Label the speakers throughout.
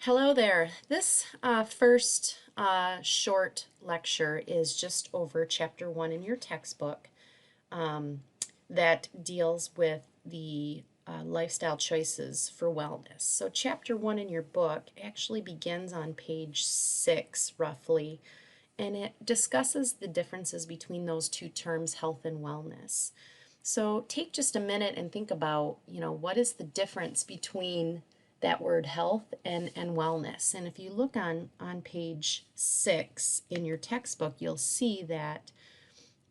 Speaker 1: Hello there. This first short lecture is just over chapter 1 in your textbook that deals with the lifestyle choices for wellness. So, chapter 1 in your book actually begins on page 6, roughly, and it discusses the differences between those two terms, health and wellness. So, take just a minute and think about, what is the difference between that word health and wellness. And if you look on page 6 in your textbook, you'll see that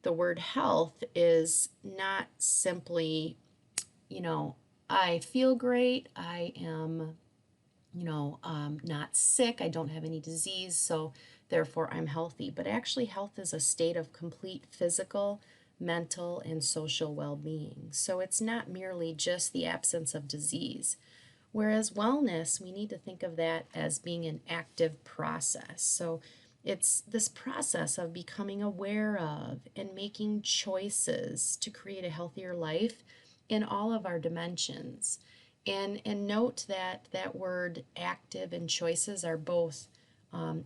Speaker 1: the word health is not simply, you know, I feel great, I am, not sick, I don't have any disease, so therefore I'm healthy. But actually, health is a state of complete physical, mental, and social well being. So it's not merely just the absence of disease. Whereas wellness, we need to think of that as being an active process. So it's this process of becoming aware of and making choices to create a healthier life in all of our dimensions. And note that that word active and choices are both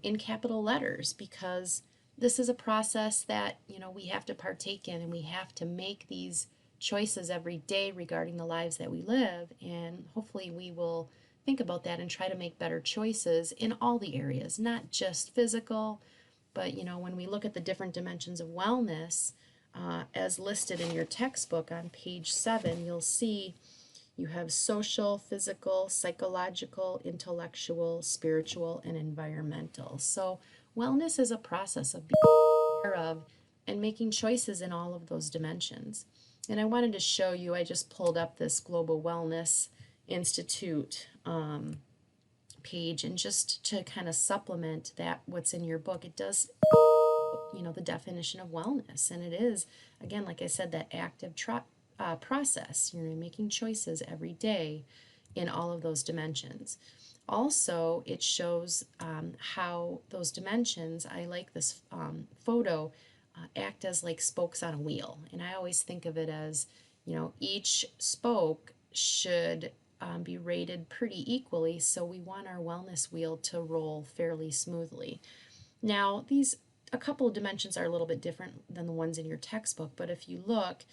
Speaker 1: in capital letters because this is a process that we have to partake in, and we have to make these choices every day regarding the lives that we live, and hopefully we will think about that and try to make better choices in all the areas, not just physical, but when we look at the different dimensions of wellness, as listed in your textbook on page 7, you'll see you have social, physical, psychological, intellectual, spiritual, and environmental. So wellness is a process of being aware of and making choices in all of those dimensions. And I wanted to show you, I just pulled up this Global Wellness Institute page, and just to kind of supplement that what's in your book, it does the definition of wellness, and it is, again, like I said, that active process. You're making choices every day in all of those dimensions. Also, it shows how those dimensions, I like this photo, act as like spokes on a wheel. And I always think of it as, each spoke should be rated pretty equally, so we want our wellness wheel to roll fairly smoothly. Now, a couple of dimensions are a little bit different than the ones in your textbook, but if you look,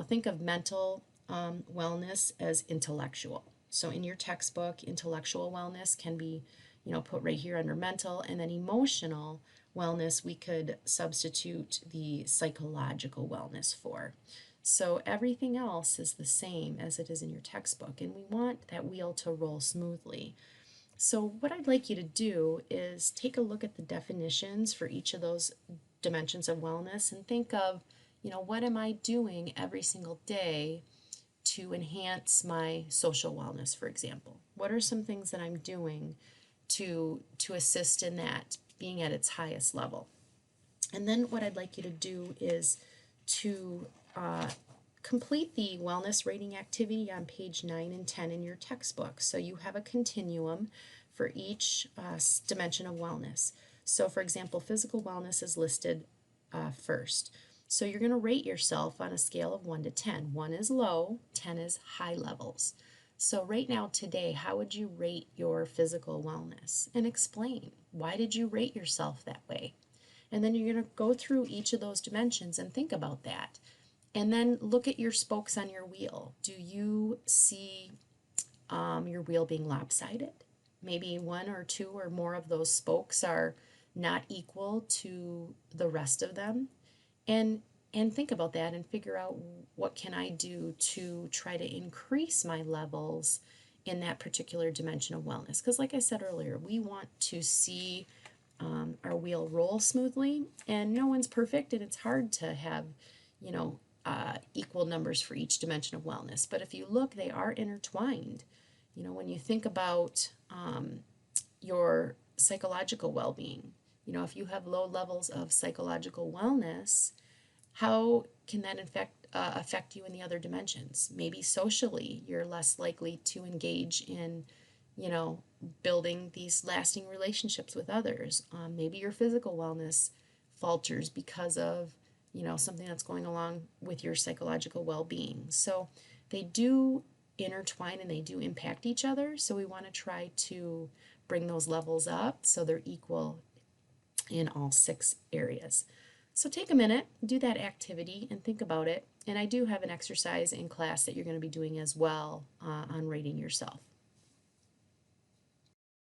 Speaker 1: think of mental wellness as intellectual. So in your textbook, intellectual wellness can be, put right here under mental, and then emotional wellness we could substitute the psychological wellness for. So everything else is the same as it is in your textbook, and we want that wheel to roll smoothly. So what I'd like you to do is take a look at the definitions for each of those dimensions of wellness and think of, what am I doing every single day to enhance my social wellness, for example? What are some things that I'm doing to assist in that being at its highest level? And then what I'd like you to do is to complete the wellness rating activity on page 9 and 10 in your textbook. So you have a continuum for each dimension of wellness. So, for example, physical wellness is listed first. So you're going to rate yourself on a scale of 1 to 10. 1 is low, 10 is high levels. So right now, today, how would you rate your physical wellness? And explain, why did you rate yourself that way? And then you're going to go through each of those dimensions and think about that. And then look at your spokes on your wheel. Do you see your wheel being lopsided? Maybe one or two or more of those spokes are not equal to the rest of them. And think about that and figure out, what can I do to try to increase my levels in that particular dimension of wellness? Because like I said earlier, we want to see our wheel roll smoothly, and no one's perfect, and it's hard to have, equal numbers for each dimension of wellness. But if you look, they are intertwined. When you think about your psychological well being, if you have low levels of psychological wellness, how can that affect you in the other dimensions? Maybe socially, you're less likely to engage in, you know, building these lasting relationships with others. Maybe your physical wellness falters because of, something that's going along with your psychological well being. So they do intertwine and they do impact each other. So we want to try to bring those levels up so they're equal in all 6 areas. So take a minute, do that activity, and think about it. And I do have an exercise in class that you're going to be doing as well on rating yourself.